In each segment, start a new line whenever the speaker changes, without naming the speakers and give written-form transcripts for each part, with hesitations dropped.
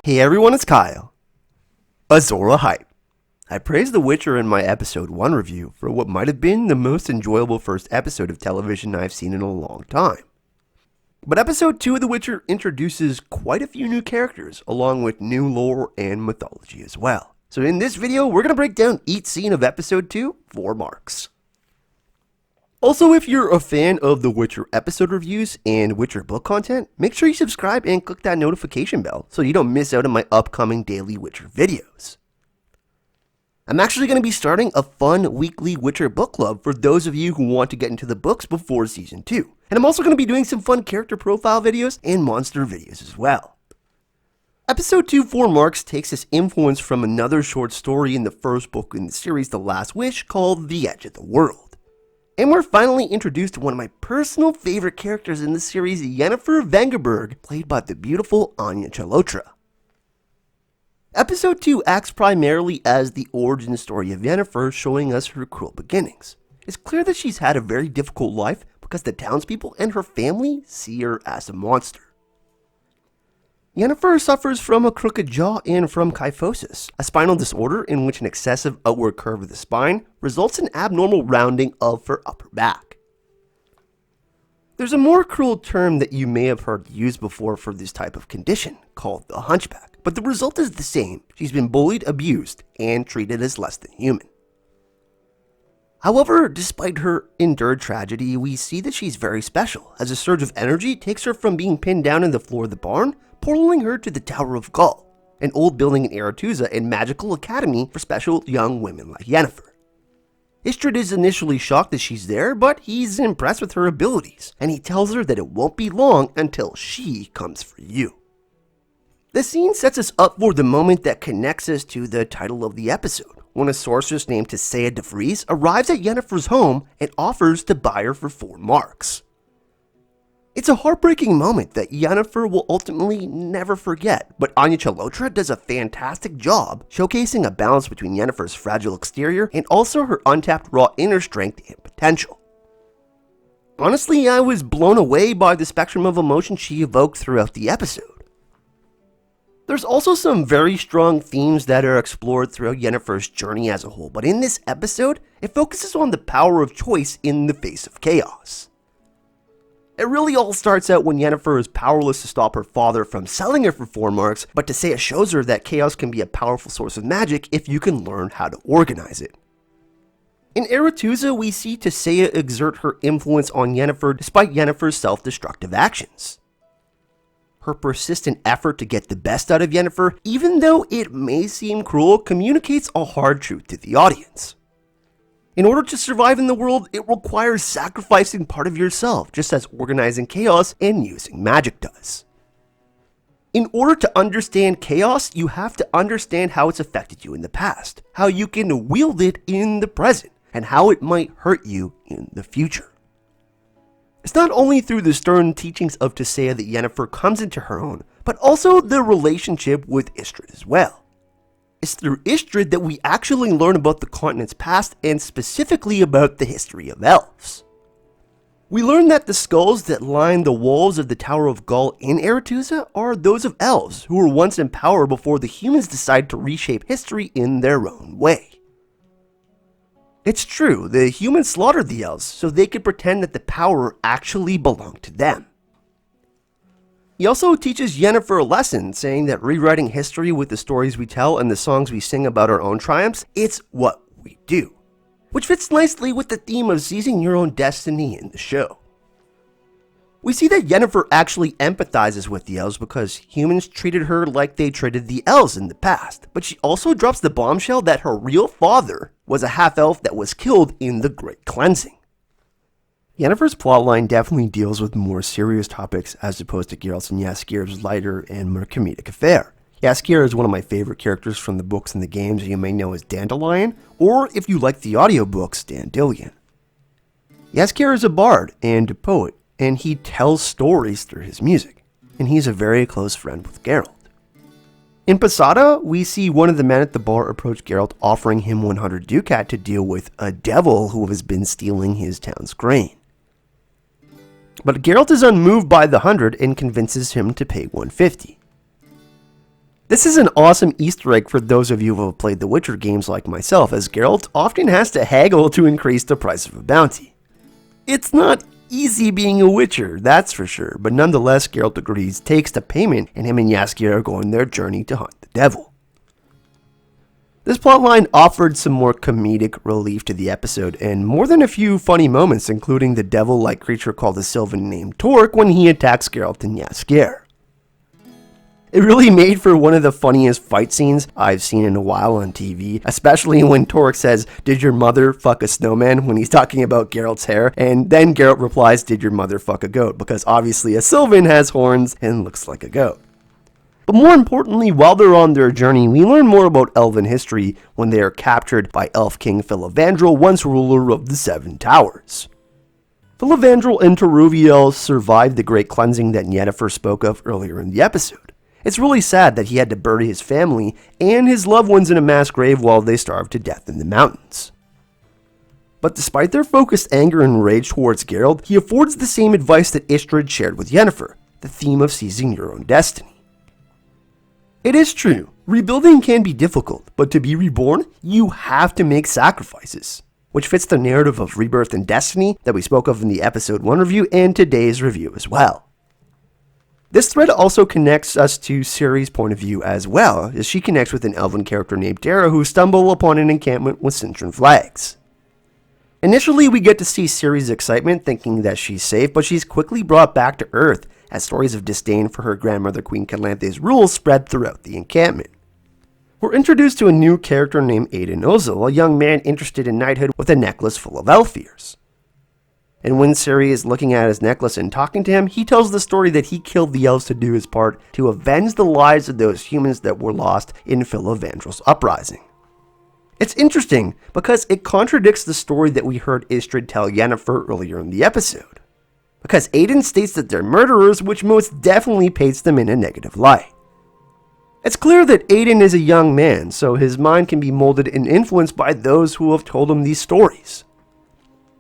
Hey everyone, it's Kyle. Azora Hype. I praised The Witcher in my episode 1 review for what might have been the most enjoyable first episode of television I've seen in a long time. But episode 2 of The Witcher introduces quite a few new characters, along with new lore and mythology as well. So in this video, we're going to break down each scene of episode 2 for marks. Also, if you're a fan of The Witcher episode reviews and Witcher book content, make sure you subscribe and click that notification bell so you don't miss out on my upcoming daily Witcher videos. I'm actually going to be starting a fun weekly Witcher book club for those of you who want to get into the books before season 2. And I'm also going to be doing some fun character profile videos and monster videos as well. Episode 2 for marks takes its influence from another short story in the first book in the series The Last Wish called The Edge of the World. And we're finally introduced to one of my personal favorite characters in the series, Yennefer Vengerburg, played by the beautiful Anya Chalotra. Episode 2 acts primarily as the origin story of Yennefer, showing us her cruel beginnings. It's clear that she's had a very difficult life because the townspeople and her family see her as a monster. Yennefer suffers from a crooked jaw and from kyphosis, a spinal disorder in which an excessive outward curve of the spine results in abnormal rounding of her upper back. There's a more cruel term that you may have heard used before for this type of condition, called the hunchback, but the result is the same. She's been bullied, abused, and treated as less than human. However, despite her endured tragedy, we see that she's very special, as a surge of energy takes her from being pinned down in the floor of the barn, portaling her to the Tower of Gaul, an old building in Aretuza and magical academy for special young women like Yennefer. Istrid is initially shocked that she's there, but he's impressed with her abilities, and he tells her that it won't be long until she comes for you. The scene sets us up for the moment that connects us to the title of the episode, when a sorceress named Tissaia de Vries arrives at Yennefer's home and offers to buy her for 4 marks. It's a heartbreaking moment that Yennefer will ultimately never forget, but Anya Chalotra does a fantastic job showcasing a balance between Yennefer's fragile exterior and also her untapped raw inner strength and potential. Honestly, I was blown away by the spectrum of emotion she evoked throughout the episode. There's also some very strong themes that are explored throughout Yennefer's journey as a whole, but in this episode, it focuses on the power of choice in the face of chaos. It really all starts out when Yennefer is powerless to stop her father from selling her for 4 marks, but Tissaia shows her that chaos can be a powerful source of magic if you can learn how to organize it. In Aretuza, we see Tissaia exert her influence on Yennefer despite Yennefer's self-destructive actions. Her persistent effort to get the best out of Yennefer, even though it may seem cruel, communicates a hard truth to the audience. In order to survive in the world, it requires sacrificing part of yourself, just as organizing chaos and using magic does. In order to understand chaos, you have to understand how it's affected you in the past, how you can wield it in the present, and how it might hurt you in the future. It's not only through the stern teachings of Tissaia that Yennefer comes into her own, but also the relationship with Istrid as well. It's through Istrid that we actually learn about the continent's past and specifically about the history of elves. We learn that the skulls that line the walls of the Tower of Gaul in Aretuza are those of elves who were once in power before the humans decided to reshape history in their own way. It's true, the humans slaughtered the elves so they could pretend that the power actually belonged to them. He also teaches Yennefer a lesson, saying that rewriting history with the stories we tell and the songs we sing about our own triumphs, it's what we do. Which fits nicely with the theme of seizing your own destiny in the show. We see that Yennefer actually empathizes with the elves because humans treated her like they treated the elves in the past, but she also drops the bombshell that her real father was a half-elf that was killed in the Great Cleansing. Yennefer's plotline definitely deals with more serious topics as opposed to Geralt and Jaskier's lighter and more comedic affair. Jaskier is one of my favorite characters from the books and the games you may know as Dandelion, or if you like the audiobooks, Dandelion. Jaskier is a bard and a poet, and he tells stories through his music, and he's a very close friend with Geralt. In Posada, we see one of the men at the bar approach Geralt offering him 100 ducat to deal with a devil who has been stealing his town's grain. But Geralt is unmoved by the 100 and convinces him to pay 150. This is an awesome Easter egg for those of you who have played the Witcher games like myself, as Geralt often has to haggle to increase the price of a bounty. It's not easy being a Witcher, that's for sure, but nonetheless Geralt agrees, takes the payment, and him and Jaskier are going their journey to hunt the devil. This plotline offered some more comedic relief to the episode, and more than a few funny moments, including the devil-like creature called a Sylvan named Torque when he attacks Geralt and Jaskier. It really made for one of the funniest fight scenes I've seen in a while on TV, especially when Torque says, "Did your mother fuck a snowman?" when he's talking about Geralt's hair, and then Geralt replies, "Did your mother fuck a goat?" because obviously a Sylvan has horns and looks like a goat. But more importantly, while they're on their journey, we learn more about elven history when they are captured by Elf King Filavandrel, once ruler of the Seven Towers. Filavandrel and Teruviel survived the great cleansing that Yennefer spoke of earlier in the episode. It's really sad that he had to bury his family and his loved ones in a mass grave while they starved to death in the mountains. But despite their focused anger and rage towards Geralt, he affords the same advice that Istredd shared with Yennefer, the theme of seizing your own destiny. It is true, rebuilding can be difficult, but to be reborn, you have to make sacrifices, which fits the narrative of rebirth and destiny that we spoke of in the episode 1 review and today's review as well. This thread also connects us to Ciri's point of view as well, as she connects with an elven character named Dara who stumble upon an encampment with Cintran flags. Initially, we get to see Ciri's excitement, thinking that she's safe, but she's quickly brought back to Earth as stories of disdain for her grandmother Queen Calanthe's rule spread throughout the encampment. We're introduced to a new character named Aiden Ozil, a young man interested in knighthood with a necklace full of elf ears. And when Ciri is looking at his necklace and talking to him, he tells the story that he killed the elves to do his part to avenge the lives of those humans that were lost in Filavandrel's uprising. It's interesting because it contradicts the story that we heard Istredd tell Yennefer earlier in the episode. Because Aiden states that they're murderers, which most definitely paints them in a negative light. It's clear that Aiden is a young man, so his mind can be molded and influenced by those who have told him these stories.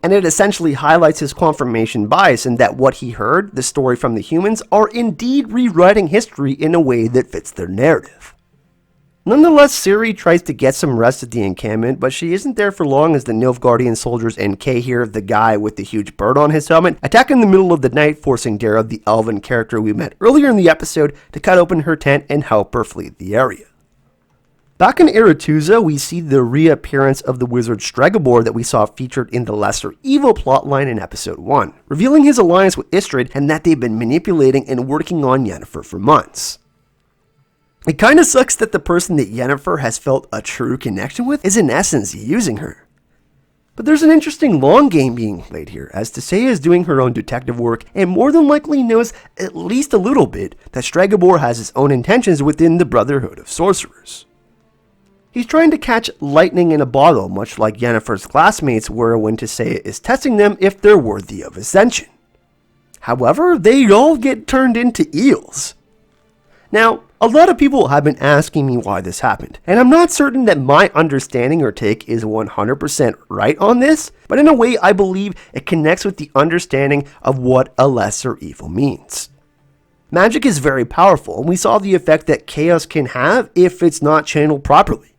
And it essentially highlights his confirmation bias in that what he heard, the story from the humans, are indeed rewriting history in a way that fits their narrative. Nonetheless, Ciri tries to get some rest at the encampment, but she isn't there for long as the Nilfgaardian soldiers and Cahir, the guy with the huge bird on his helmet, attack in the middle of the night, forcing Dara, the elven character we met earlier in the episode, to cut open her tent and help her flee the area. Back in Aretuza, we see the reappearance of the wizard Stregobor that we saw featured in the Lesser Evil plotline in episode 1, revealing his alliance with Istredd and that they've been manipulating and working on Yennefer for months. It kinda sucks that the person that Yennefer has felt a true connection with is in essence using her. But there's an interesting long game being played here, as Tissaia is doing her own detective work and more than likely knows at least a little bit that Stregobor has his own intentions within the Brotherhood of Sorcerers. He's trying to catch lightning in a bottle, much like Yennefer's classmates were when Tissaia is testing them if they're worthy of ascension. However, they all get turned into eels. Now, a lot of people have been asking me why this happened, and I'm not certain that my understanding or take is 100% right on this, but in a way I believe it connects with the understanding of what a lesser evil means. Magic is very powerful, and we saw the effect that chaos can have if it's not channeled properly.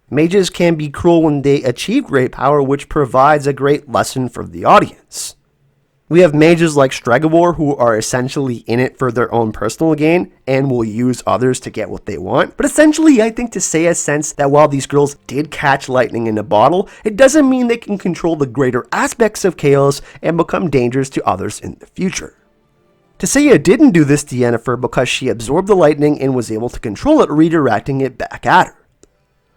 Mages can be cruel when they achieve great power, which provides a great lesson for the audience. We have mages like Stregobor who are essentially in it for their own personal gain and will use others to get what they want. But essentially, I think Tissaia sensed that while these girls did catch lightning in a bottle, it doesn't mean they can control the greater aspects of chaos and become dangerous to others in the future. Tissaia didn't do this to Yennefer because she absorbed the lightning and was able to control it, redirecting it back at her.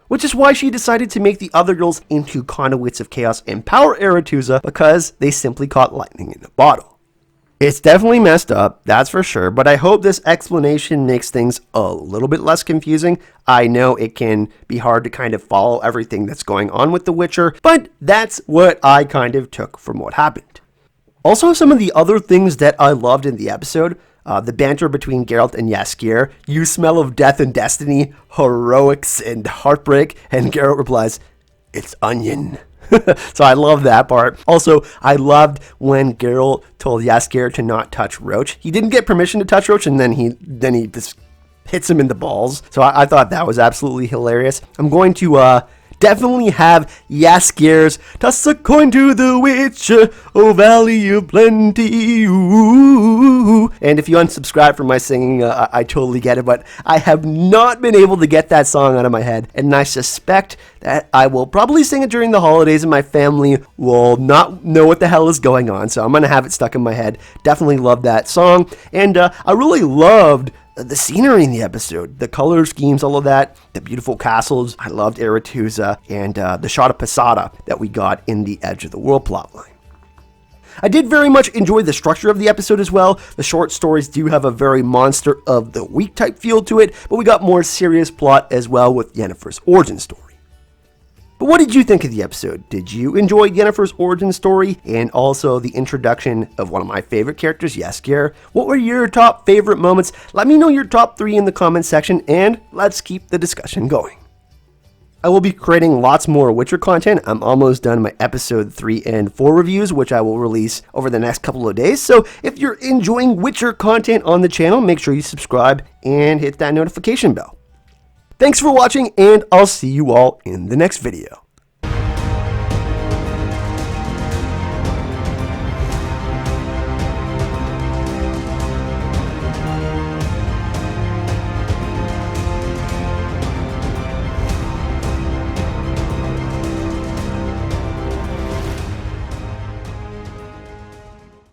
Which is why she decided to make the other girls into conduits of chaos and power Aretuza because they simply caught lightning in a bottle. It's definitely messed up, that's for sure, but I hope this explanation makes things a little bit less confusing. I know it can be hard to kind of follow everything that's going on with The Witcher, but that's what I kind of took from what happened. Also, some of the other things that I loved in the episode, the banter between Geralt and Jaskier, "You smell of death and destiny, heroics and heartbreak," and Geralt replies, "It's onion." So I love that part. Also, I loved when Geralt told Jaskier to not touch Roach. He didn't get permission to touch Roach, and then he just hits him in the balls. So I thought that was absolutely hilarious. I'm going to definitely have Jaskier's "Toss a coin to the Witcher, oh valley of plenty, ooh." And if you unsubscribe from my singing, I totally get it, but I have not been able to get that song out of my head, and I suspect that I will probably sing it during the holidays and my family will not know what the hell is going on, so I'm going to have it stuck in my head. Definitely love that song, and I really loved the scenery in the episode, the color schemes, all of that, the beautiful castles. I loved Aretuza and the shot of Posada that we got in the Edge of the World plotline. I did very much enjoy the structure of the episode as well. The short stories do have a very monster of the week type feel to it, but we got more serious plot as well with Yennefer's origin story. But what did you think of the episode? Did you enjoy Yennefer's origin story and also the introduction of one of my favorite characters, Jaskier? What were your top favorite moments? Let me know your top 3 in the comments section and let's keep the discussion going. I will be creating lots more Witcher content. I'm almost done my episode 3 and 4 reviews, which I will release over the next couple of days. So if you're enjoying Witcher content on the channel, make sure you subscribe and hit that notification bell. Thanks for watching, and I'll see you all in the next video.